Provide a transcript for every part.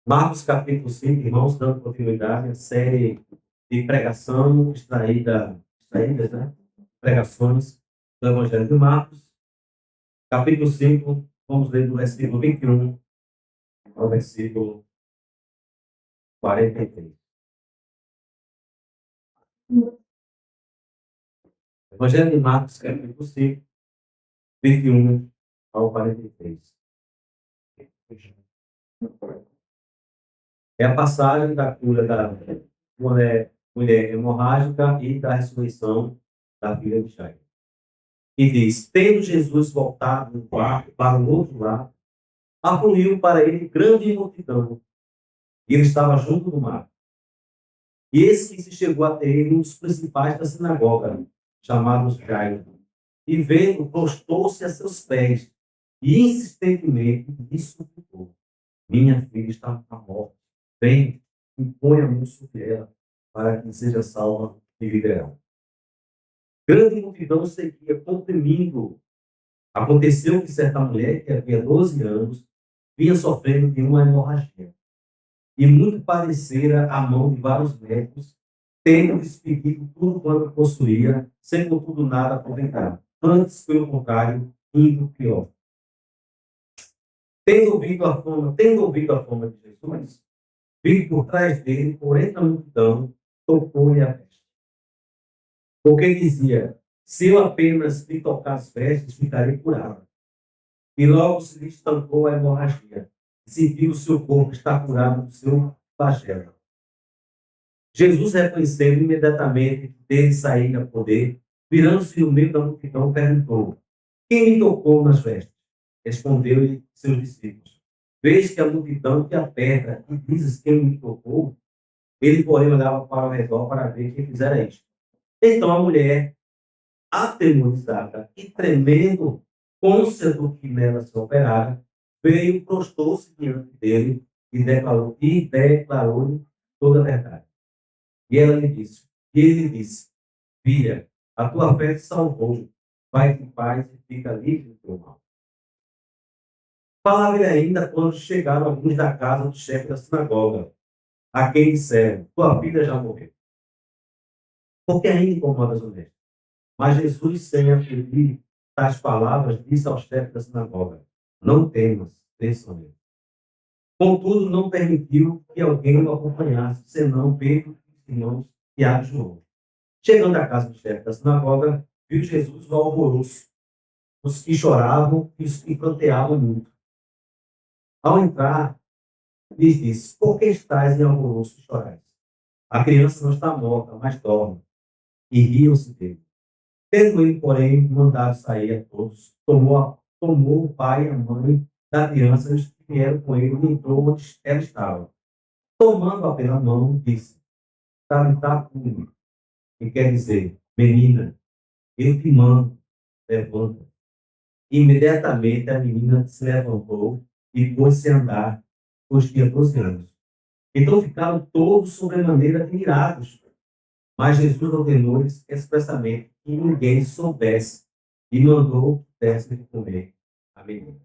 Marcos capítulo 5, irmãos, dando continuidade à série de pregação extraídas, né? Pregações do Evangelho de Marcos, capítulo 5, vamos ler do versículo 21 ao versículo 43. Evangelho de Marcos, capítulo 5, 21 ao 43. É a passagem da cura da mulher hemorrágica e da ressurreição da filha de Jairo. E diz: tendo Jesus voltado do barco para o outro lado, afluiu para ele grande multidão, e ele estava junto do mar. E eis que se chegou até ele um dos principais da sinagoga, chamado Jairo, e vendo, prostou-se a seus pés, e insistentemente lhe suplicou: minha filha está morta, vem e põe a mão sobre ela, para que seja salva e viverá. Grande multidão seguia, comprimindo. Aconteceu que certa mulher, que havia 12 anos, vinha sofrendo de uma hemorragia, e muito padecera a mão de vários médicos, tendo despedido tudo quanto possuía, sem contudo nada aproveitar. Antes, pelo contrário, indo pior. Tendo ouvido a fama de Jesus, vindo por trás dele, por entre a multidão, tocou-lhe a veste. Porque dizia: se eu apenas lhe tocar as vestes, ficarei curado. E logo se lhe estancou a hemorragia. Sentiu o seu corpo estar curado do seu flagelo. Jesus, reconhecendo imediatamente que dele saía poder, virando-se no meio da multidão, perguntou: quem me tocou nas vestes? Respondeu-lhe seus discípulos: vês que a multidão te aperta e dizes quem me tocou? Ele, porém, olhava para o redor para ver quem fizera isto. Então a mulher, atemorizada e tremendo, cônscia do que nela se operara, veio, prostou-se diante dele e declarou-lhe toda a verdade. E ele lhe disse: filha, a tua fé te salvou, vai em paz e fica livre do teu mal. Falava-lhe ainda quando chegaram alguns da casa do chefe da sinagoga, a quem disseram: tua filha já morreu. Por que ainda incomodas o mestre? Mas Jesus, sem aferir tais palavras, disse ao chefe da sinagoga: não temas, crê somente. Contudo, não permitiu que alguém o acompanhasse, senão Pedro, os irmãos Tiago e João. Chegando à casa do chefe da sinagoga, viu Jesus o alvoroço, os que choravam e os que planteavam muito. Ao entrar, lhes disse: por que estáis em alvoroço e chorais? A criança não está morta, mas dorme. E riam-se dele. Tendo ele, porém, mandado sair a todos, tomou o pai e a mãe da criança e os que vieram com ele e entrou onde ela estava. Tomando-a pela mão, disse: Talitá cumi, que quer dizer: menina, eu te mando, levanta. Imediatamente a menina se levantou e pôs-se a andar, pois tinha 12 anos. Então ficaram todos sobremaneira admirados. Mas Jesus ordenou-lhes expressamente que ninguém soubesse e mandou que dessem de comer a menina.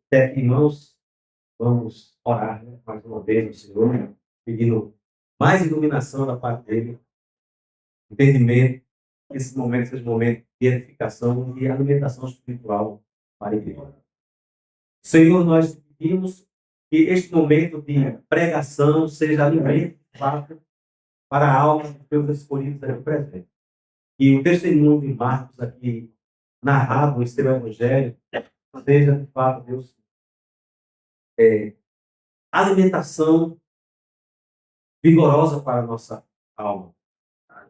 Até aqui, irmãos, vamos orar, né, mais uma vez ao Senhor, pedindo mais iluminação da parte dele, entendimento, que esse momento seja um momento de edificação e alimentação espiritual para a igreja. Senhor, nós pedimos que este momento de pregação seja alimento de fato para a alma dos teus escolhidos aqui presentes. E o testemunho de Marcos aqui, narrado em seu Evangelho, seja de fato, Deus, alimentação vigorosa para a nossa alma.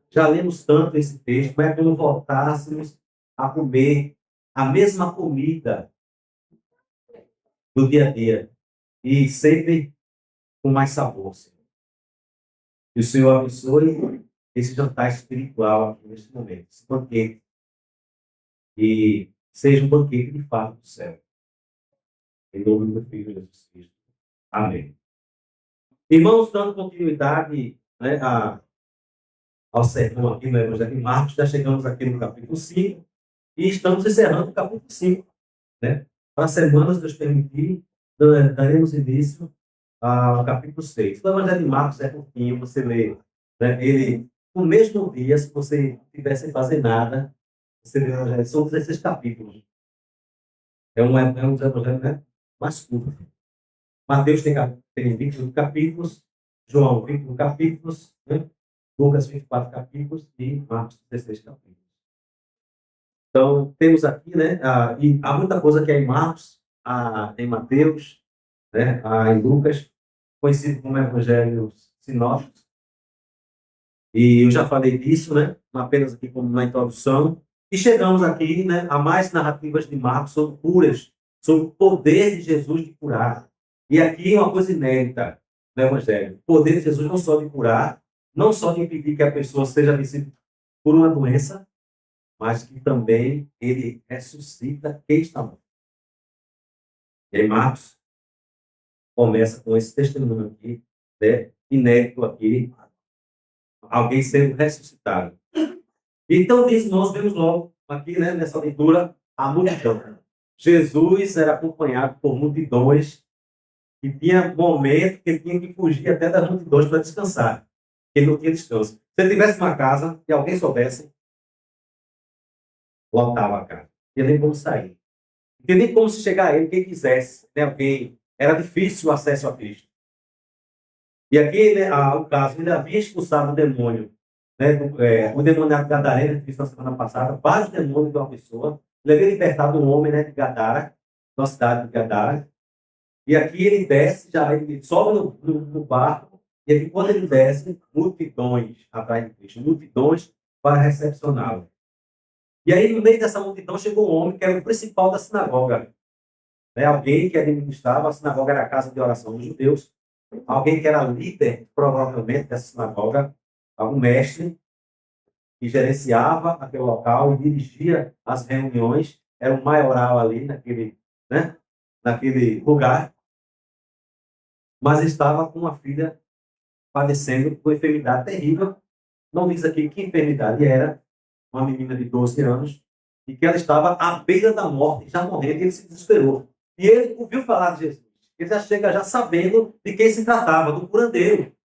Já lemos tanto esse texto, mas é como voltássemos a comer a mesma comida do dia a dia. E sempre com mais sabor, Senhor. Que o Senhor abençoe esse jantar espiritual aqui neste momento, esse banquete. E seja um banquete de fato do céu. Em nome do meu Filho Jesus Cristo. Amém. Irmãos, dando continuidade, né, ao sermão aqui no Evangelho de Marcos, já chegamos aqui no capítulo 5 e estamos encerrando o capítulo 5. Né? Para as semanas, Deus permitir, daremos início ao capítulo 6. O Evangelho de Marcos é curtinho, você lê, né, ele, no mesmo dia, se você tivesse sem fazer nada, você lê o Evangelho, são 16 capítulos. É um dos evangelhos, né, mais curtos. Mateus tem 21 capítulos, João 21 capítulos, né? Lucas 24 capítulos e Marcos 16 capítulos. Então, temos aqui, né, e há muita coisa que é em Marcos, em Mateus, né, em Lucas, conhecido como Evangelhos Sinóticos. E eu já falei disso, né, apenas aqui como uma introdução. E chegamos aqui, né, a mais narrativas de Marcos sobre curas, sobre o poder de Jesus de curar. E aqui uma coisa inédita no Evangelho: o poder de Jesus não só de curar, não só de impedir que a pessoa seja vencida por uma doença, mas que também ele ressuscita quem está morto. E aí Marcos começa com esse testemunho aqui, né, inédito aqui, alguém sendo ressuscitado. Então, nós vemos logo aqui, né, nessa leitura, a multidão. Jesus era acompanhado por multidões e tinha momentos que ele tinha que fugir até das multidões para descansar. Ele não tinha descanso. Se ele tivesse uma casa e alguém soubesse, lotava a casa. Não tinha nem como sair. Não tinha nem como se chegar a ele quem quisesse. Né, alguém. Era difícil o acesso a Cristo. E aqui, né, o caso, ele havia expulsado o demônio. Né, o demoniado gadareno, que vimos na semana passada, vários demônios de uma pessoa. Ele havia libertado um homem, né, de Gadara, da cidade de Gadara. E aqui ele desce, já ele sobe no barco, e aqui quando ele desce, multidões atrás de Cristo, multidões para recepcioná-lo. E aí, no meio dessa multidão, chegou um homem que era o principal da sinagoga. Né? Alguém que administrava, a sinagoga era a casa de oração dos judeus, alguém que era líder, provavelmente, dessa sinagoga, algum mestre, que gerenciava aquele local e dirigia as reuniões, era um maioral ali né, naquele lugar, mas estava com uma filha padecendo com enfermidade terrível. Não diz aqui que enfermidade era, uma menina de 12 anos, e que ela estava à beira da morte, já morrendo, e ele se desesperou. E ele ouviu falar de Jesus. Ele já chega já sabendo de quem se tratava, do curandeiro.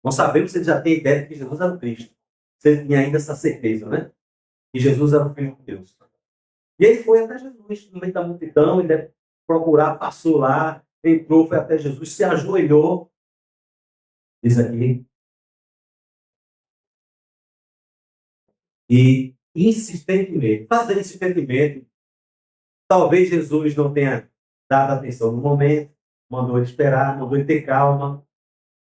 Nós sabemos se ele já tem ideia de que Jesus era o Cristo. Se ele tinha ainda essa certeza, né? Que Jesus era o Filho de Deus. E ele foi até Jesus, no meio da multidão, ele deve procurar, passou lá, entrou, foi até Jesus, se ajoelhou. Diz aqui, e insistentemente, fazendo insistentemente, talvez Jesus não tenha dado atenção no momento, mandou ele esperar, mandou ele ter calma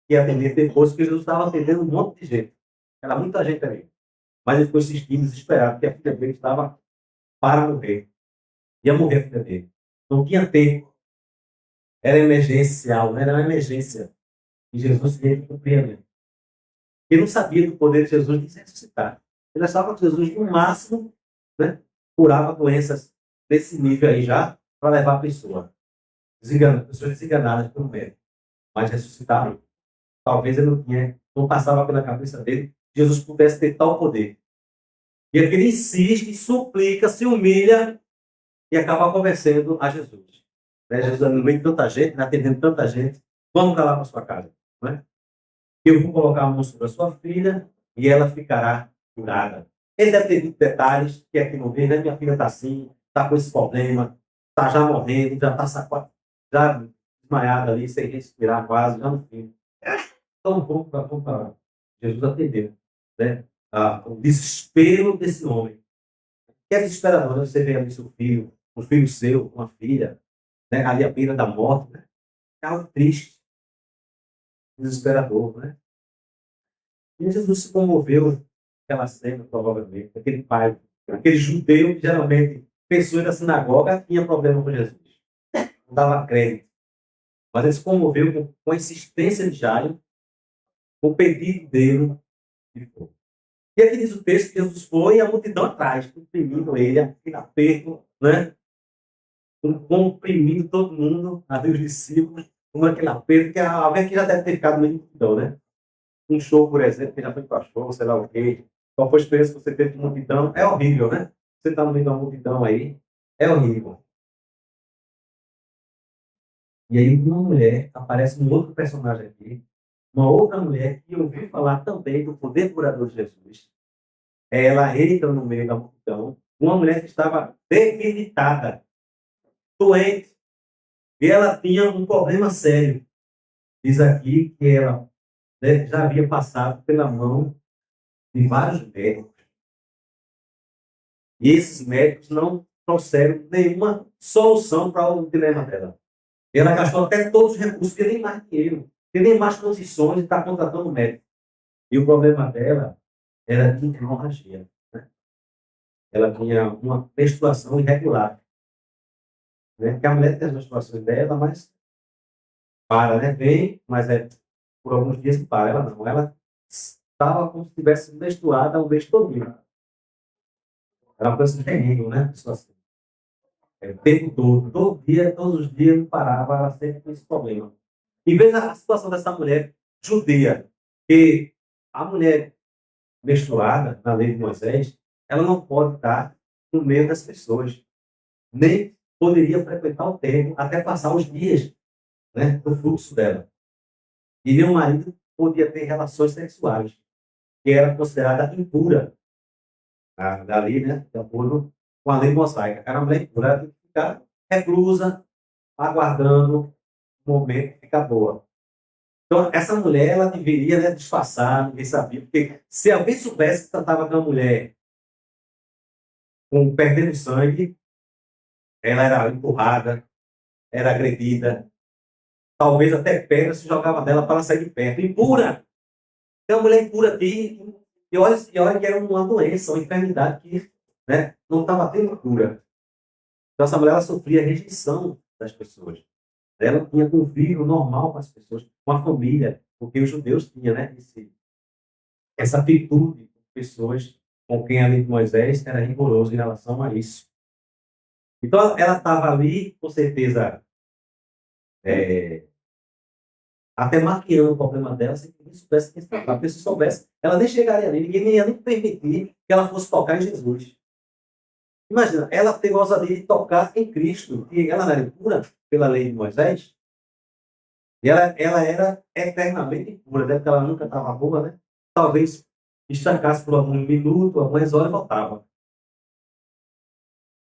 e atender depois, porque Jesus estava atendendo um monte de gente. Era muita gente ali. Mas ele ficou insistindo, desesperado, porque a filha dele estava para morrer. Ia morrer a filha dele. Não tinha tempo. Era emergencial, era uma emergência. E Jesus teve que compreender. Ele não sabia do poder de Jesus de se ressuscitar. Ele achava que Jesus, no máximo, né, curava doenças desse nível aí já, para levar a pessoa. Pessoas desenganadas pelo médico. Mas ressuscitar, talvez ele não passava pela cabeça dele que Jesus pudesse ter tal poder. E aqui ele insiste, suplica, se humilha e acaba convencendo a Jesus. Né? Jesus, no meio de tanta gente, né, atendendo tanta gente, vamos lá para sua casa. Né? Eu vou colocar a mão sobre a sua filha e ela ficará curada. Ele deve ter dito detalhes que aqui não vê, né? Minha filha está assim, está com esse problema, está já morrendo, já está já desmaiada ali, sem respirar quase, já no fim. Então, vamos para Jesus atendeu. Né? O desespero desse homem. Que é desesperador, né? Você vê ali seu filho, um filho seu, uma filha, né? Ali à beira da morte. Né? É algo triste, desesperador. Né? E Jesus se comoveu com aquela cena, provavelmente, aquele pai, aquele judeu que geralmente, pessoas da sinagoga, tinha problema com Jesus. Não dava crédito. Mas ele se comoveu com a insistência de Jairo, com o pedido dele. E aqui diz o texto que Jesus foi e a multidão atrás, comprimindo ele, aquele aperto, né? Comprimindo todo mundo, ali os discípulos, com aquele aperto, que alguém que já deve ter ficado meio multidão, né? Um show, por exemplo, que já foi para show, sei lá o quê. Qual foi a experiência que você teve com multidão? É horrível, né? Você está no meio de uma multidão aí, é horrível. E aí uma mulher, aparece um outro personagem aqui, uma outra mulher que ouviu falar também do poder curador de Jesus. Ela entra no meio da multidão, uma mulher que estava debilitada, doente, e ela tinha um problema sério. Diz aqui que ela, né, já havia passado pela mão de vários médicos, e esses médicos não trouxeram nenhuma solução para o dilema dela. Ela gastou até todos os recursos, tem nem mais dinheiro, tem nem mais condições de estar contratando médico. E o problema dela era de hemorragia. Né? Ela tinha uma menstruação irregular. Né? Porque a mulher tem as menstruações dela, mas para, né? Vem, mas é por alguns dias que para. Ela não. Ela estava como se tivesse menstruada o mês todo. Era uma coisa terrível, né? Menstruação. O tempo todo dia, todos os dias, não parava, ela sempre com esse problema. E veja a situação dessa mulher judia, que a mulher menstruada, na lei de Moisés, ela não pode estar no meio das pessoas, nem poderia frequentar o templo até passar os dias, né, do fluxo dela. E nenhum marido podia ter relações sexuais, que era considerada impura da lei, né, de acordo com a lei mosaica. Era uma mulher impura, ela tinha que ficar reclusa, aguardando o momento de ficar boa. Então, essa mulher, ela deveria, né, disfarçar, ninguém sabia, porque se alguém soubesse que tratava com uma mulher com perdendo sangue, ela era empurrada, era agredida, talvez até pedra se jogava dela para ela sair de perto. Impura! Tem uma mulher impura aqui, e olha que era uma doença, uma enfermidade que, né, não estava tendo cura. Então, essa mulher ela sofria rejeição das pessoas. Ela tinha convívio normal com as pessoas, com a família, porque os judeus tinham, né, essa atitude com pessoas com quem a lei de Moisés era rigoroso em relação a isso. Então, ela estava ali, com certeza, é, até maquiando o problema dela, sem que ninguém soubesse quem estava. Porque se soubesse, ela nem chegaria ali, ninguém nem ia nem permitir que ela fosse tocar em Jesus. Imagina, ela teve a ousadia de tocar em Cristo, e ela não era impura pela lei de Moisés, e ela era eternamente impura, né? Porque ela nunca estava boa, né? Talvez estancasse por algum minuto, algumas horas e voltava.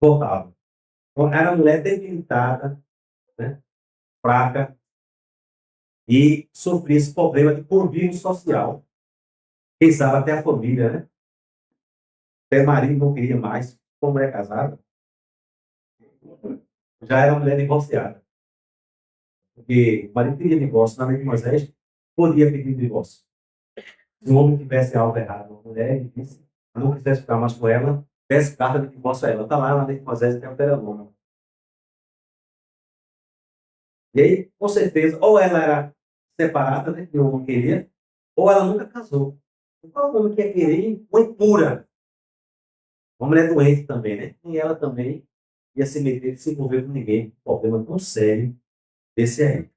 Voltava. Então, era uma mulher debilitada, né? Fraca, e sofria esse problema de convívio social. Quem sabe até a família, né? Até marido não queria mais, como é casada, já era uma mulher divorciada. Porque o marido queria divórcio, na lei de Moisés, podia pedir divórcio. Se o homem tivesse algo errado com a mulher, ele disse, não quisesse ficar mais com ela, peça carta de divórcio a ela. Está lá na lei de Moisés, tem o Deuteronômio. E aí, com certeza, ou ela era separada, né, que o homem queria, ou ela nunca casou. Qual o homem que ia querer uma impura? Uma mulher doente também, né? E ela também ia se meter, se envolver com ninguém. Um problema tão sério desse aí.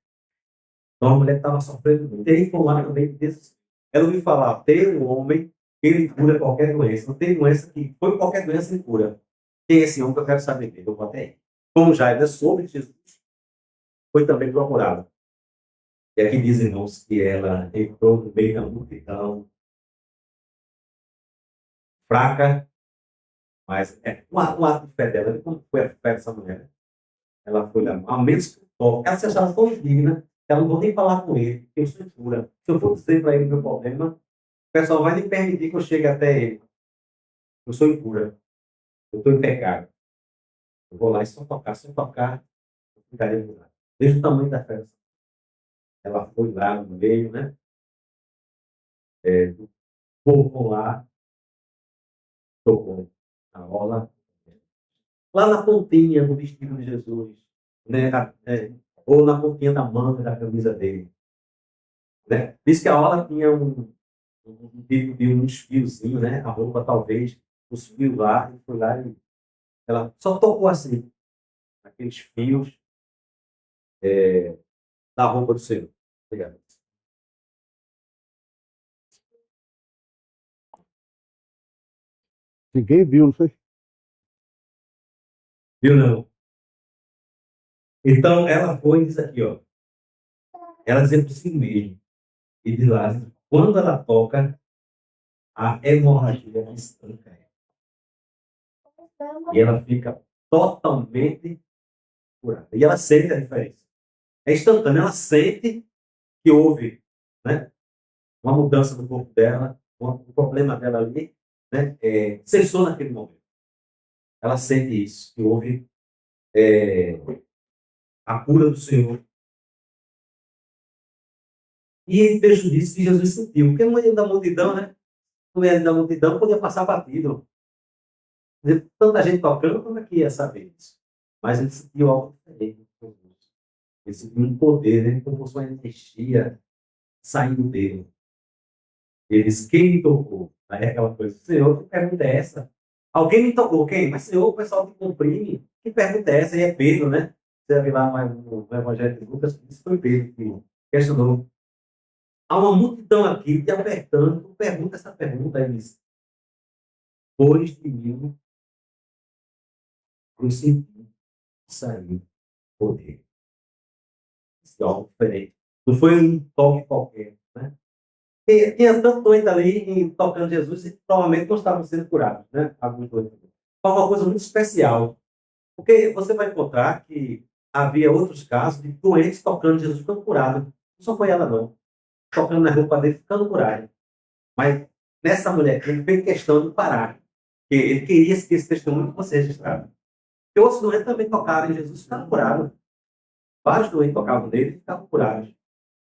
Então a mulher estava sofrendo muito. E aí foi lá também que disse, ela ouviu falar, tem um homem que ele cura qualquer doença. Não tem doença que foi qualquer doença ele cura. Quem é esse homem que eu quero saber dele? Eu botei aí. Como já ainda soube, Jesus foi também procurado. E aqui diz, irmãos, que ela entrou no meio da multidão, fraca, mas um ato de fé dela. Como foi a fé dessa mulher? Né? Ela foi lá, ao menos que toque. Ela se achava tão digna que ela não vou nem falar com ele, porque eu sou impura. Se eu for dizer para ele o meu problema, o pessoal vai nem permitir que eu chegue até ele. Eu sou impura. Eu estou em pecado. Eu vou lá e só tocar. Se eu tocar, eu ficaria curado. Veja o tamanho da fé. Ela foi lá no meio, né? Do povo lá, tocou a bola. Lá na pontinha do vestido de Jesus, né? Ou na pontinha da manga da camisa dele. Né? Diz que a ola tinha de uns fiozinhos, né? A roupa talvez, os fios lá, e foi lá e ela só tocou assim, aqueles fios da roupa do Senhor. Obrigado. Ninguém viu, não foi? Viu, não? Então, ela foi e diz aqui, ó, ela dizendo por si mesma, e de lá, quando ela toca, a hemorragia estanca ela. E ela fica totalmente curada. E ela sente a diferença. É instantâneo, ela sente que houve, né, uma mudança no corpo dela, um problema dela ali, né, cessou naquele momento. Ela sente isso, que houve a cura do Senhor. E vejo disso que Jesus sentiu, porque no meio da multidão, né? No meio da multidão podia passar batido. Tanta gente tocando, como é que ia saber isso? Mas ele sentiu algo diferente. Ele sentiu um poder, né? Como fosse uma energia saindo dele. Ele disse, quem me tocou? Aí é aquela coisa, Senhor, que pergunta é essa? Alguém me tocou, quem? Mas, Senhor, o pessoal te comprime. Que pergunta é essa? E é Pedro, né? Você vai lá no Evangelho de Lucas, isso foi Pedro que questionou. Há uma multidão aqui te apertando, pergunta essa pergunta, aí diz, pois de mim eu senti sair poder. Esse é algo diferente. Não foi um toque qualquer, né? E tinha tanto doente ali tocando Jesus e provavelmente não estavam sendo curados, né? Alguns doentes. Foi uma coisa muito especial. Porque você vai encontrar que havia outros casos de doentes tocando Jesus ficando curados. Não só foi ela, não. Tocando na roupa dele ficando curada. Mas nessa mulher, ele fez questão de parar. Porque ele queria que esse testemunho fosse registrado. E outros doentes também tocaram em Jesus e ficaram curados. Vários doentes tocavam nele e ficavam curados.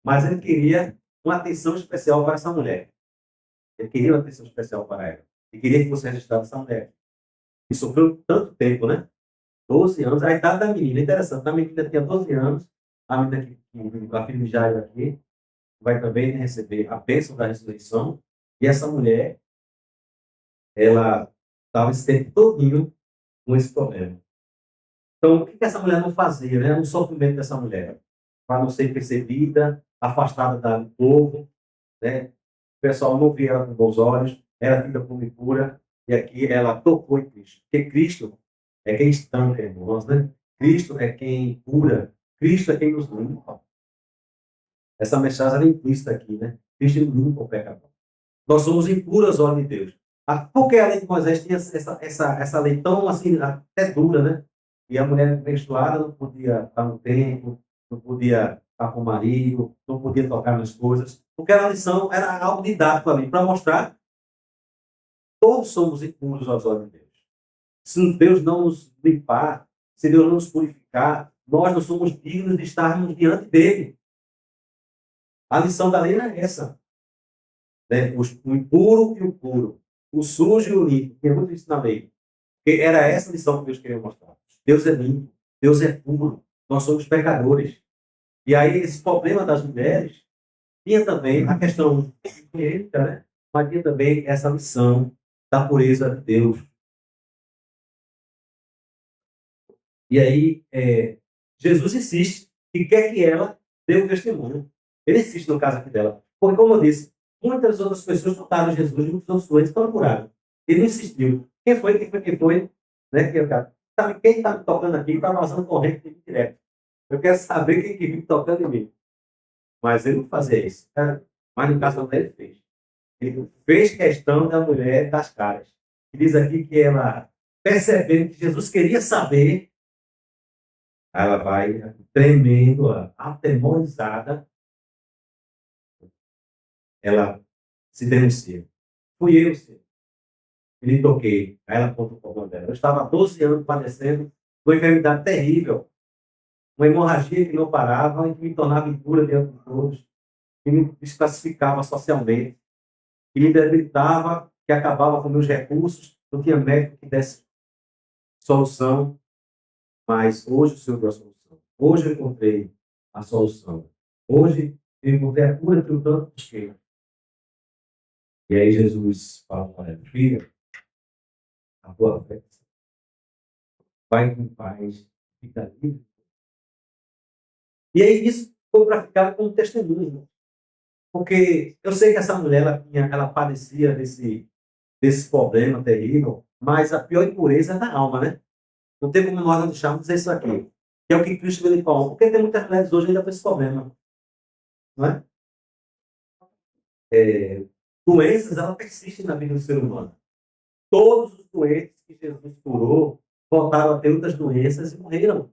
Mas ele queria uma atenção especial para essa mulher. Ele queria uma atenção especial para ela. Ele queria que você registrasse essa mulher. E sofreu tanto tempo, né? 12 anos. A idade da menina, interessante. A menina tinha 12 anos. A menina a filha de Jairo aqui, vai também receber a bênção da ressurreição. E essa mulher, ela estava esse tempo todinho com esse problema. Então, o que essa mulher não fazia, né? O sofrimento dessa mulher, para não ser percebida, afastada do povo, né? O pessoal não via ela com bons olhos, era tida como impura, e aqui ela tocou em Cristo. Porque Cristo é quem estanca, irmãos, né? Cristo é quem cura, Cristo é quem nos limpa. Essa mensagem é implícita aqui, né? Cristo limpa o pecador. Nós somos impuros aos olhos de Deus. Porque a lei de Moisés tinha essa lei tão assim, até dura, né? E a mulher menstruada não podia estar no templo, não podia estar com o marido, não podia tocar nas coisas, porque a lição era algo didático ali, para mostrar que todos somos impuros aos olhos de Deus. Se Deus não nos limpar, se Deus não nos purificar, nós não somos dignos de estarmos diante dele. A lição da lei era essa. Né? O impuro e o puro, o sujo e o limpo. Tem muito isso na lei. Porque era essa lição que Deus queria mostrar. Deus é limpo, Deus é puro, nós somos pecadores. E aí, esse problema das mulheres tinha também a questão higiênica, né? Mas tinha também essa lição da pureza de Deus. E aí, Jesus insiste e quer que ela dê um testemunho. Ele insiste no caso aqui dela. Porque, como eu disse, muitas outras pessoas tocaram Jesus e muitos outros doentes foram curados. Ele não insistiu. Quem foi? Quem foi? Quem foi? Né? Sabe, quem está me tocando aqui está vazando corrente de mim direto. Eu quero saber quem que vive tocando em mim. Mas ele não fazia isso. Né? Mas no caso dele, ele fez. Ele fez questão da mulher das caras. E diz aqui que ela, percebendo que Jesus queria saber, ela vai tremendo, atemorizada, ela se denuncia. Fui eu, senhor. E lhe toquei. Aí ela conta o problema dela. Eu estava há 12 anos padecendo de uma enfermidade terrível, uma hemorragia que não parava e que me tornava impura diante de todos, que me desclassificava socialmente, que me debilitava, que acabava com meus recursos. Não tinha médico que desse solução, mas hoje o Senhor deu a solução. Hoje eu encontrei a solução. Hoje eu encontrei a cura que eu tanto busquei. E aí Jesus fala para ela, filha, a tua fé vai em paz, fica livre. E aí isso foi para ficar como testemunho. Porque eu sei que essa mulher, ela padecia desse problema terrível, mas a pior impureza é da alma, né? Não tem como nós não deixarmos dizer isso aqui. Que é o que Cristo veio para o mundo. Porque tem muitas mulheres hoje ainda com esse problema. Não é? Doenças, elas persistem na vida do ser humano. Todos os doentes que Jesus curou voltaram a ter outras doenças e morreram.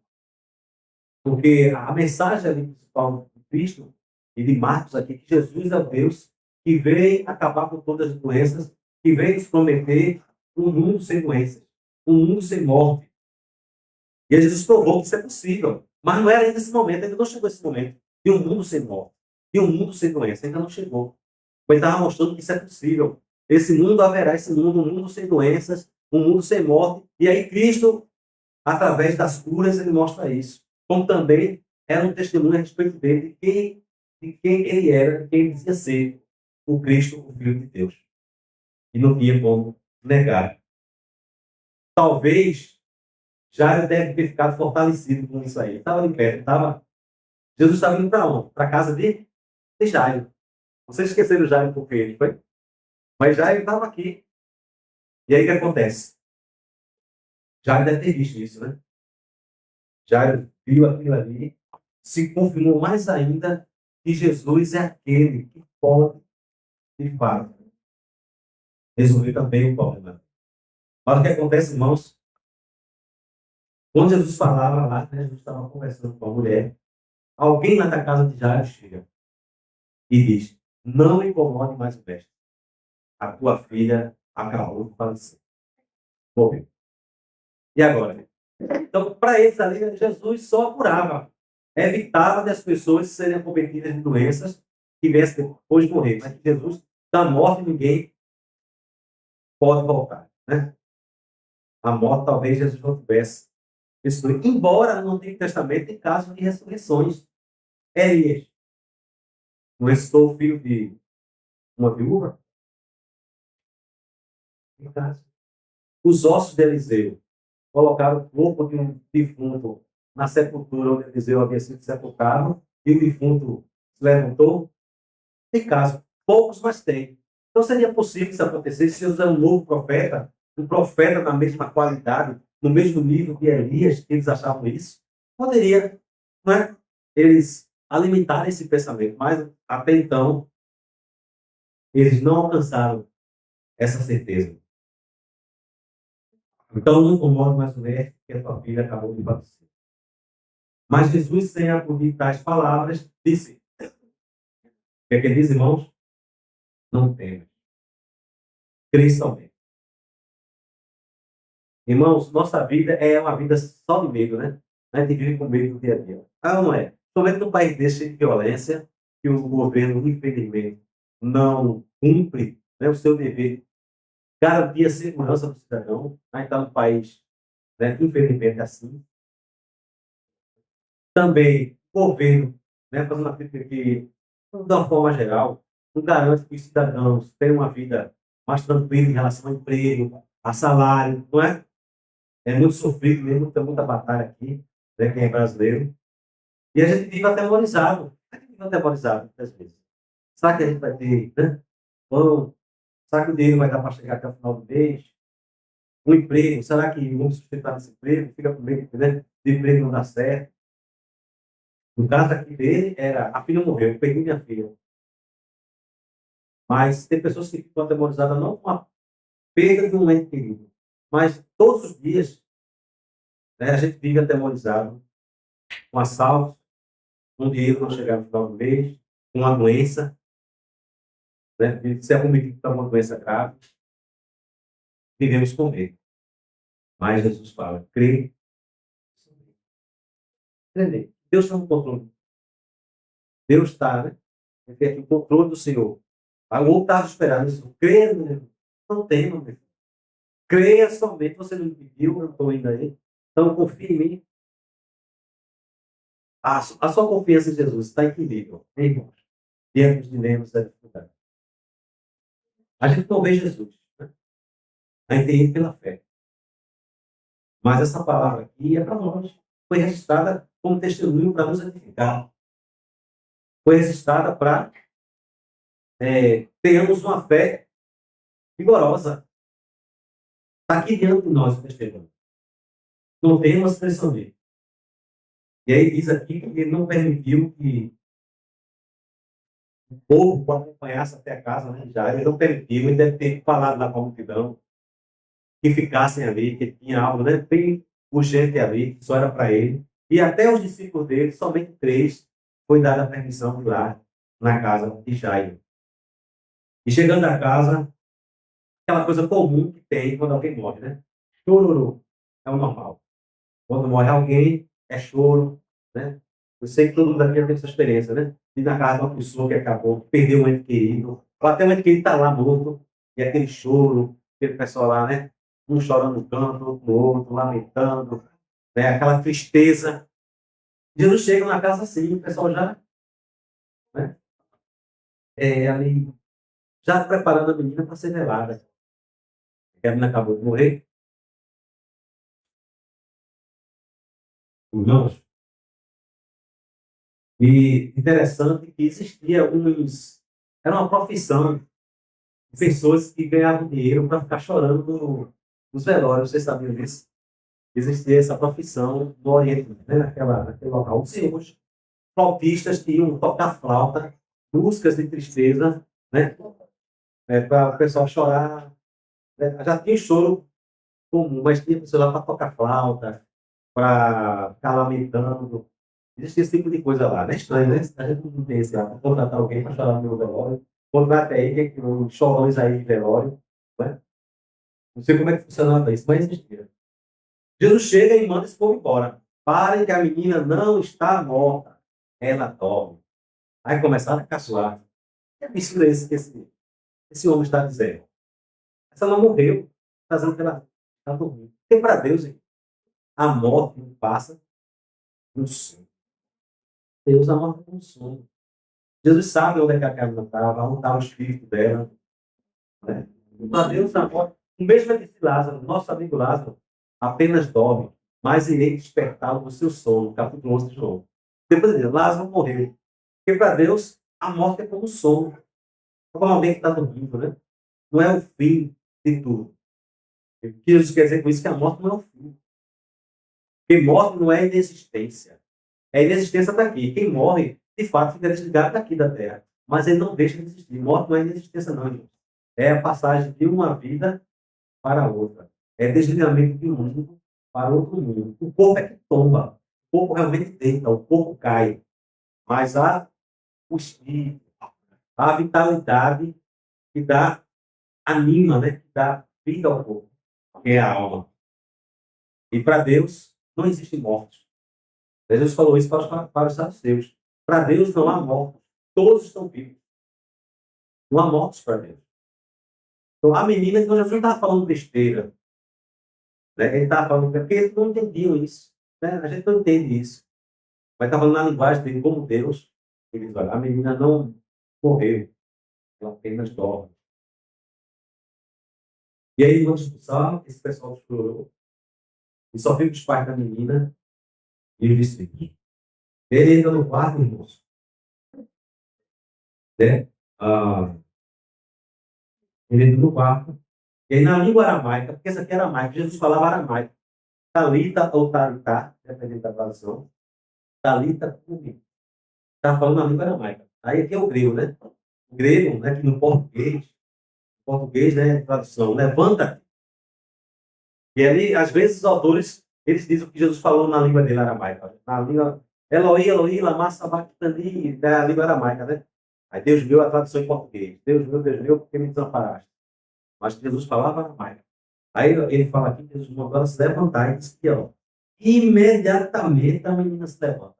Porque a mensagem ali principal de Cristo e de Marcos aqui, que Jesus é o Deus que vem acabar com todas as doenças, que vem nos prometer um mundo sem doenças, um mundo sem morte. E Jesus provou que isso é possível. Mas não era ainda esse momento, ainda não chegou esse momento de um mundo sem morte, de um mundo sem doença, ainda não chegou. Ele estava mostrando que isso é possível. Esse mundo haverá, esse mundo, um mundo sem doenças, um mundo sem morte. E aí Cristo, através das curas, ele mostra isso. Como também era um testemunho a respeito dele, de quem ele era, de quem ele dizia ser o Cristo, o Filho de Deus. E não tinha como negar. Talvez Jairo deve ter ficado fortalecido com isso aí. Ele estava de pé, estava. Jesus estava indo para onde? Para a casa de Jairo. Vocês esqueceram Jairo porque ele foi? Mas Jairo estava aqui. E aí o que acontece? Jairo deve ter visto isso, né? Jairo viu aquilo ali, se confirmou mais ainda que Jesus é aquele que pode, de fato, resolver também o problema. Mas o que acontece, irmãos? Quando Jesus falava lá, né, Jesus estava conversando com a mulher, alguém lá da casa de Jairo chega e diz: não incomode mais o mestre. A tua filha acabou de falecer. Morreu. E agora? Então, para eles ali, Jesus só curava. Evitava das pessoas serem acometidas de doenças que viessem depois de morrer. Mas Jesus, da morte, ninguém pode voltar. Né? A morte, talvez Jesus não tivesse. Isso, embora no Antigo Testamento tem casos de ressurreições. Elias não ressuscitou o filho de uma viúva? Em caso. Os ossos de Eliseu colocaram o corpo de um defunto na sepultura onde Eliseu havia sido sepultado e o defunto se levantou. Tem caso, poucos, mas tem. Então seria possível que isso acontecesse se Jesus é um novo profeta, um profeta na mesma qualidade, no mesmo nível que Elias, que eles achavam isso? Poderia, não é? Eles alimentarem esse pensamento, mas até então eles não alcançaram essa certeza. Então não incomoda mais o mestre que a tua filha acabou de falecer. Mas Jesus, sem acudir tais palavras, disse: o que é que ele diz, irmãos? Não temas. Crê somente. Irmãos, nossa vida é uma vida só de medo, né? A gente vive com medo do dia a dia. Ah, não é? Somente num país desse cheio de violência, que o governo, infelizmente, não cumpre, né, o seu dever, garantir a segurança do cidadão. A gente está num país, né, infelizmente, assim. Também o governo, né, fazendo uma crítica que, de uma forma geral, não garante que os cidadãos tenham uma vida mais tranquila em relação ao emprego, a salário, não é? É muito sofrido mesmo, tem muita batalha aqui, né, quem é brasileiro. E a gente vive atemorizado. A gente vive atemorizado, muitas vezes. Será que a gente vai ter, né, pão? Será que o dinheiro vai dar para chegar até o final do mês? Um emprego, será que vamos sustentar esse emprego? Fica com medo, né, de emprego não dar certo. No caso aqui dele, era, a filha morreu, eu perdi minha filha. Mas tem pessoas que ficam atemorizadas não com a perda de um ente querido, mas todos os dias, né, a gente vive atemorizado com assaltos, com dinheiro não chegar no final do mês, com uma doença, né, de ser acometido por uma doença grave, vivemos com medo. Mas Jesus fala, crê. Crê. Deus está no controle. Deus está, né? Ele tem aqui o controle do Senhor. O outro estava esperando isso. Crê, né? Não tem, meu filho. Creia somente. Você não me pediu, eu estou indo aí. Então confie em mim. A sua confiança em Jesus está em que nível? Irmãos, diante dos dilemas da dificuldade. A gente não vê Jesus. Né? A gente tem ele pela fé. Mas essa palavra aqui é para nós. Foi registrada como testemunho para nos edificar. Foi registrada para tenhamos uma fé vigorosa. Está aqui diante de nós o testemunho. Não temos pressão dele. E aí diz aqui que ele não permitiu que o povo acompanhasse até a casa, né? Já ele não permitiu, ele deve ter falado lá com a multidão que ficassem ali, que tinha algo, né, bem urgente ali, que só era para ele. E até os discípulos dele, somente 3, foi dada a permissão de ir lá na casa de Jairo. E chegando à casa, aquela coisa comum que tem quando alguém morre, né? Chororô, é o normal. Quando morre alguém, é choro, né? Eu sei que todo mundo aqui já teve essa experiência, né? Ir na casa de uma pessoa que acabou, que perdeu um ente querido, ou até um ente querido está lá morto, e aquele choro, aquele pessoal lá, né? Um chorando no canto, outro no outro, lamentando, né? Aquela tristeza. Jesus chega na casa assim, o pessoal já, né? Ali, já preparando a menina para ser velada. Porque a menina acabou de morrer. Irmãos, e interessante que existia uns. Era uma profissão de pessoas que ganhavam dinheiro para ficar chorando nos velórios. Vocês sabiam disso? Existia essa profissão no Oriente, né? Naquele local. Os senhores flautistas que iam tocar flauta, músicas de tristeza, né? Para o pessoal chorar. Né? Já tinha choro comum, mas tinha pessoas lá para tocar flauta, para ficar lamentando. Existe esse tipo de coisa lá, né? Estranho, né? A gente não tem esse hábito, contratar alguém para chorar no meu velório. Contrata aí, que um chorões aí de velório, né? Não sei como é que funcionava isso, mas existia. Jesus chega e manda esse povo embora. Parem que a menina não está morta. Ela dorme. Aí começaram a caçoar. Que absurdo é esse que esse homem está dizendo? Essa não morreu. Está dizendo que ela está dormindo. Porque para Deus, a morte não passa no sono. Deus, a morte é um sono. Jesus sabe onde é que a Carla estava, onde estava o espírito dela. Né? Para Deus, a morte. O mesmo é disse Lázaro, nosso amigo Lázaro, apenas dorme, mas irei despertá-lo do seu sono. Capítulo 11 de João. Depois ele diz, Lázaro morreu. Porque para Deus, a morte é como um sono. Como alguém que está dormindo, né? Não é o fim de tudo. O que Jesus quer dizer com isso? Que a morte não é o fim. Porque morte não é inexistência. É a inexistência daqui. Quem morre, de fato, fica desligado daqui da Terra. Mas ele não deixa de existir. Morte não é inexistência, não, gente. É a passagem de uma vida para outra. É desligamento de um mundo para outro mundo. O corpo é que tomba. O corpo realmente deita, o corpo cai. Mas há o espírito, há a vitalidade que dá anima, né? Que dá vida ao corpo, que é a alma. E para Deus não existe morte. Jesus falou isso para os saduceus. Para Deus não há mortos. Todos estão vivos. Não há mortos para Deus. Então, a menina, então, Jesus não estava falando besteira. Né? Ele estava falando, porque eles não entendiam isso. Né? A gente não entende isso. Mas está falando na linguagem dele, como Deus. Ele diz, olha, a menina não morreu. Ela apenas dorme. E aí, vamos expulsar, esse pessoal chorou. E só fica os pais da menina e os discípulos. Ele entra no quarto, irmãos. Né? Ah, ele entra no quarto. E aí, na língua aramaica, porque essa aqui é aramaica, Jesus falava aramaico. Talita ou talitá, dependendo da tradução. Talita, está falando na língua aramaica. Aí aqui é o grego, né? O grego, né, que no português, né, tradução, levanta. E ali, às vezes, os autores, eles dizem o que Jesus falou na língua dele aramaica. Na língua, Eloi, Eloi, lama sabachthani, da língua aramaica, né? Aí Deus deu a tradução em português. Deus meu, porque me desamparaste. Mas Jesus falava aramaica. Aí ele fala aqui que Jesus mandou ela se levantar e disse que, ó, imediatamente a menina se levanta.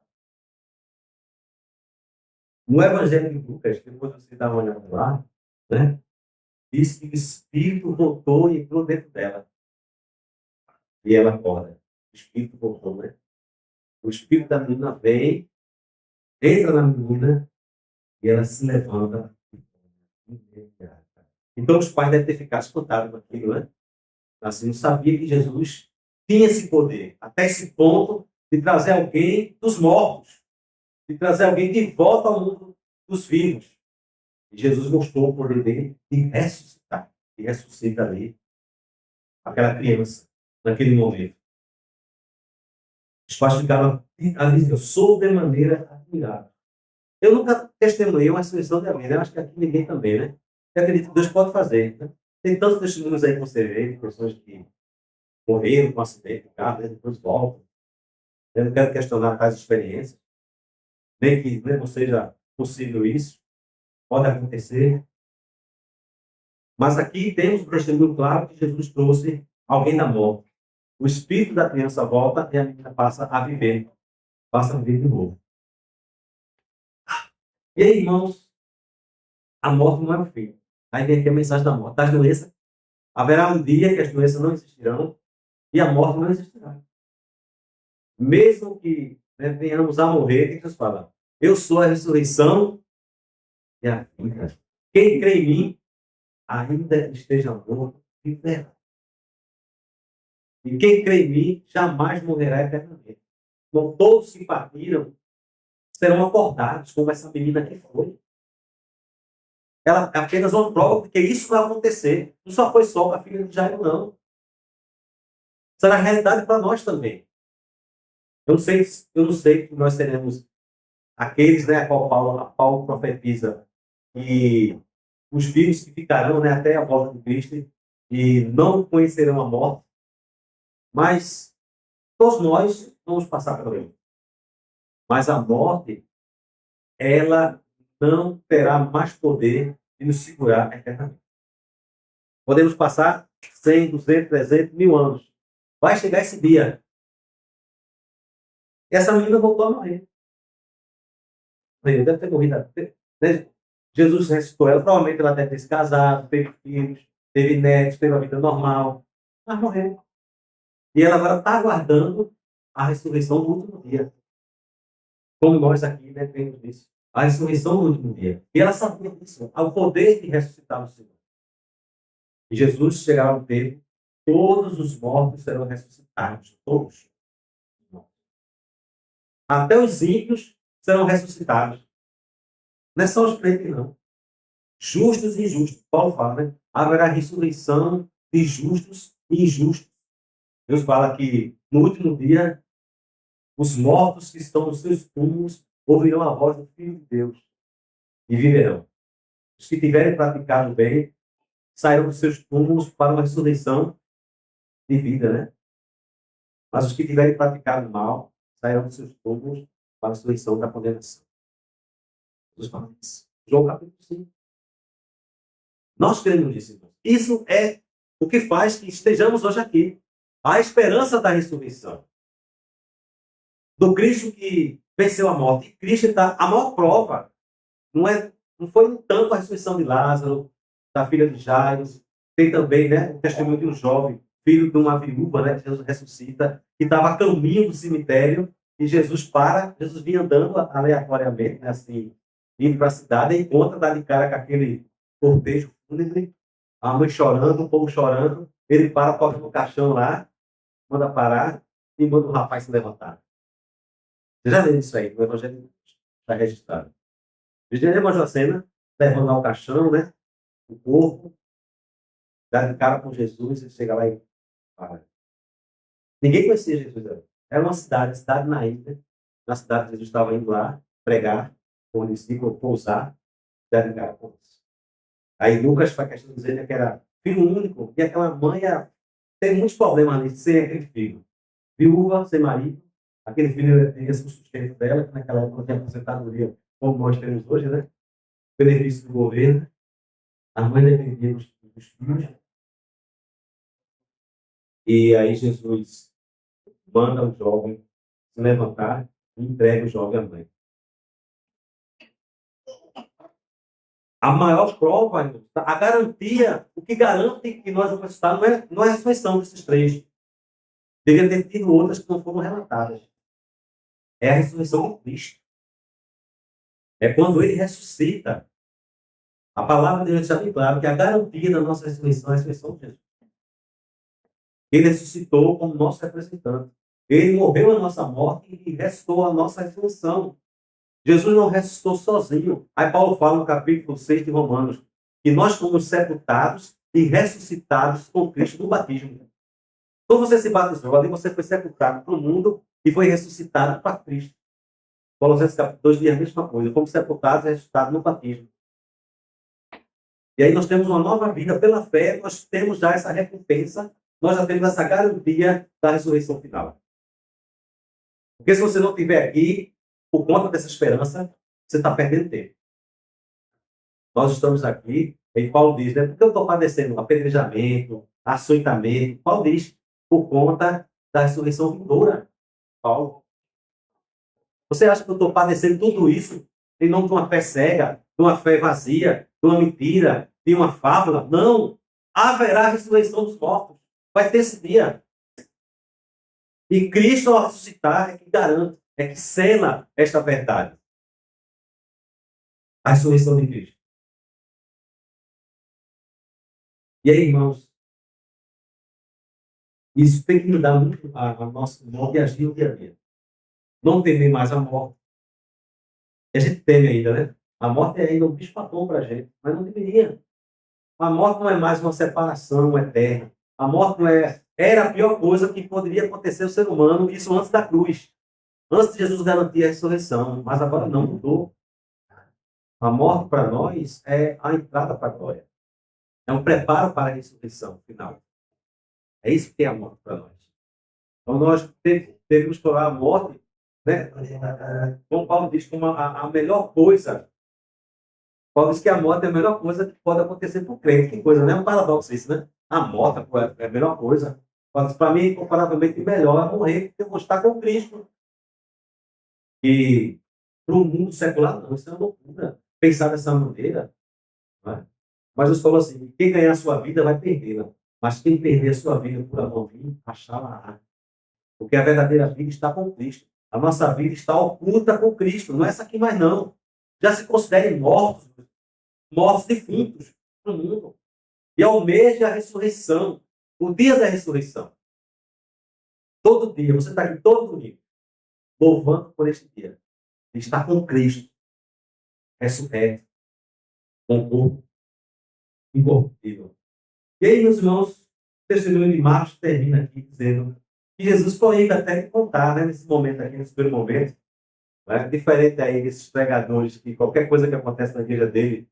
No Evangelho de Lucas, depois você dá uma olhada lá, né? Diz que o Espírito voltou e entrou dentro dela. E ela acorda. O Espírito voltou, né? O Espírito da menina vem, entra na menina e ela se levanta. Então os pais devem ter ficado espantados com aquilo, né? Assim, não sabia que Jesus tinha esse poder, até esse ponto de trazer alguém dos mortos, de trazer alguém de volta ao mundo dos vivos. E Jesus mostrou o poder dele de ressuscitar, e ressuscita ali aquela criança, naquele momento. Os pais ficaram ali, sobremaneira admirados. Eu nunca testemunhei uma ressurreição de alguém, né? Eu acho que aqui ninguém também, né? Eu acredito que Deus pode fazer, né? Tem tantos testemunhos aí que você vê, de pessoas que morreram com um acidente de carro, né? Depois voltam. Eu não quero questionar tais experiências, nem que não seja possível isso, pode acontecer. Mas aqui temos um testemunho claro que Jesus trouxe alguém da morte. O espírito da criança volta e a menina passa a viver de novo. E aí, irmãos, a morte não é o fim. Aí vem aqui a mensagem da morte. Das doenças, haverá um dia que as doenças não existirão e a morte não existirá. Mesmo que venhamos a morrer, o que Jesus fala? Eu sou a ressurreição e a vida. Quem crê em mim, ainda esteja morto, viverá. E quem crê em mim, jamais morrerá eternamente. Então, todos que partiram serão acordados, como essa menina que foi. Ela é apenas uma prova de que isso vai acontecer. Não só foi só para a filha de Jairo, não. Será realidade para nós também. Eu não sei que nós seremos aqueles, né, a qual Paulo profetiza, e os filhos que ficarão, né, até a volta de Cristo e não conhecerão a morte, mas todos nós vamos passar por ele. Mas a morte, ela não terá mais poder de nos segurar eternamente. Podemos passar 100, 200, 300, 1000 anos. Vai chegar esse dia. E essa menina voltou a morrer. Deve ter morrido. Né? Jesus ressuscitou ela. Provavelmente ela deve ter se casado, teve filhos, teve netos, teve uma vida normal. Mas morreu. E ela agora está aguardando a ressurreição do último dia. Como nós aqui, né, temos isso. A ressurreição do último dia. E ela sabia disso. Ao poder de ressuscitar o Senhor. E Jesus chegará um tempo, todos os mortos serão ressuscitados. Todos. Até os ímpios serão ressuscitados. Não é só os crentes, não. Justos e injustos. Paulo fala, né? Haverá ressurreição de justos e injustos. Deus fala que no último dia, os mortos que estão nos seus túmulos ouvirão a voz do Filho de Deus e viverão. Os que tiverem praticado bem sairão dos seus túmulos para uma ressurreição de vida, né? Mas os que tiverem praticado mal sairão dos seus túmulos para a ressurreição da condenação. Jesus fala isso. João capítulo 5. Nós cremos nisso, irmão. Isso é o que faz que estejamos hoje aqui. A esperança da ressurreição. Do Cristo que venceu a morte. E Cristo está a maior prova. Não foi tanto a ressurreição de Lázaro, da filha de Jairo. Tem também, né, o testemunho de um jovem, filho de uma viúva, né, que Jesus ressuscita, que estava a caminho do cemitério, e Jesus vinha andando aleatoriamente, né, assim, indo para a cidade, e encontra, dá de cara com aquele cortejo fúnebre, a mãe chorando, o povo chorando, ele toca no caixão lá, manda parar, e manda o rapaz se levantar. Você já leu isso aí, no Evangelho está registrado. Virginia Majocena, levando lá o caixão, né, o corpo, dá de cara com Jesus, ele chega lá e fala. Ninguém conhecia Jesus. Era uma cidade, a cidade na ilha, na cidade que Jesus estava indo lá pregar, onde eles ficam pousar, dá de cara com isso. Aí Lucas faz questão de dizer que era filho único, e aquela mãe tem muitos problemas ali, sem aquele filho. Viúva, sem marido, aquele filho tinha o sustento dela, que naquela época não tinha aposentadoria, como nós temos hoje, né? Benefício do governo. A mãe dependia dos filhos. E aí Jesus manda o jovem se levantar e entrega o jovem à mãe. A maior prova, a garantia, o que garante que nós vamos estar não é a ressurreição desses três. Deveria ter tido outras que não foram relatadas. É a ressurreição de Cristo. É quando ele ressuscita. A palavra de Deus deixa bem claro que a garantia da nossa ressurreição é a ressurreição de Jesus. Ele ressuscitou como nosso representante. Ele morreu a nossa morte e ressuscitou a nossa ressurreição. Jesus não ressuscitou sozinho. Aí Paulo fala no capítulo 6 de Romanos que nós fomos sepultados e ressuscitados com Cristo no batismo. Quando você se batizou, ali você foi sepultado para o mundo e foi ressuscitado para Cristo. Colossenses capítulo 2 diz a mesma coisa. Fomos sepultados e ressuscitados no batismo. E aí nós temos uma nova vida pela fé, nós temos já essa recompensa, nós já temos essa garantia da ressurreição final. Porque se você não estiver aqui, por conta dessa esperança, você está perdendo tempo. Nós estamos aqui, e Paulo diz, né? Porque eu estou padecendo apedrejamento, açoitamento. Paulo diz, por conta da ressurreição vindoura. Paulo. Você acha que eu estou padecendo tudo isso em nome de uma fé cega, de uma fé vazia, de uma mentira, de uma fábula? Não! Haverá ressurreição dos mortos. Vai ter esse dia. E Cristo, ao ressuscitar, é que garante, é que sela esta verdade. A ressurreição de Cristo. E aí, irmãos, isso tem que mudar muito a nosso modo de agir no dia a dia. Não temer mais a morte. A gente teme ainda, né? A morte é ainda um bicho-papão para a gente, mas não deveria. A morte não é mais uma separação eterna. A morte não é... Era a pior coisa que poderia acontecer ao ser humano, isso antes da cruz. Antes de Jesus garantir a ressurreição. Mas agora não mudou. A morte para nós é a entrada para a glória. É um preparo para a ressurreição final. É isso que é a morte para nós. Então nós devemos tomar a morte, né? Como Paulo diz, como a melhor coisa. Paulo diz que a morte é a melhor coisa que pode acontecer para o crente. Que coisa, não é um paradoxo isso, né? A morte é a melhor coisa. Para mim, comparavelmente melhor é morrer, porque eu vou estar com Cristo. E para o mundo secular, não, isso é uma loucura. Pensar dessa maneira. Não é? Mas eu falo assim: quem ganhar a sua vida vai perdê-la. Mas quem perder a sua vida por amor de mim, achá-la. Porque a verdadeira vida está com Cristo. A nossa vida está oculta com Cristo. Não é essa aqui mais, não. Já se considerem mortos, mortos defuntos no mundo. E almeja a ressurreição. O dia da ressurreição. Todo dia. Você está aqui todo domingo. Louvando por este dia. Está com Cristo. Ressurreto. Com o corpo incorruptível. E aí, meus irmãos, o testemunho de Marcos termina aqui dizendo que Jesus foi ainda até de contar, né, nesse momento aqui, nesse primeiro momento, né, diferente aí desses pregadores que qualquer coisa que acontece na igreja dele,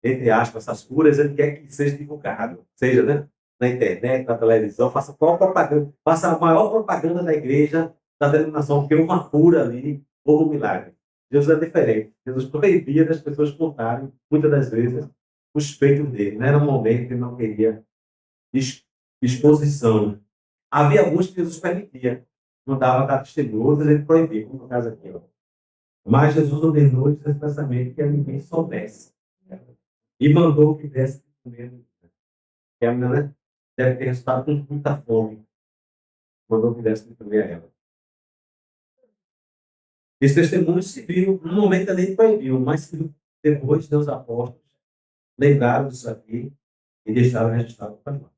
entre aspas, essas curas, ele quer que seja divulgado, seja, né, na internet, na televisão, faça qual propaganda, faça a maior propaganda da igreja, da denominação, porque uma cura ali, houve um milagre. Jesus é diferente. Jesus proibia das pessoas contarem, muitas das vezes, os feitos dele. Não era um momento que ele não queria exposição. Havia alguns que Jesus permitia. Não dava dar testemunho, outros ele proibia, como no caso aqui. Ó. Mas Jesus ordenou expressamente que ninguém soubesse. E mandou que desse de comer. Que a menina, né, deve ter estado com muita fome. Mandou que desse de comer a ela. Esse testemunho se viu, no momento ali ele proibiu, mas depois Deus apóstolos lembraram disso aqui e deixaram registrado para nós.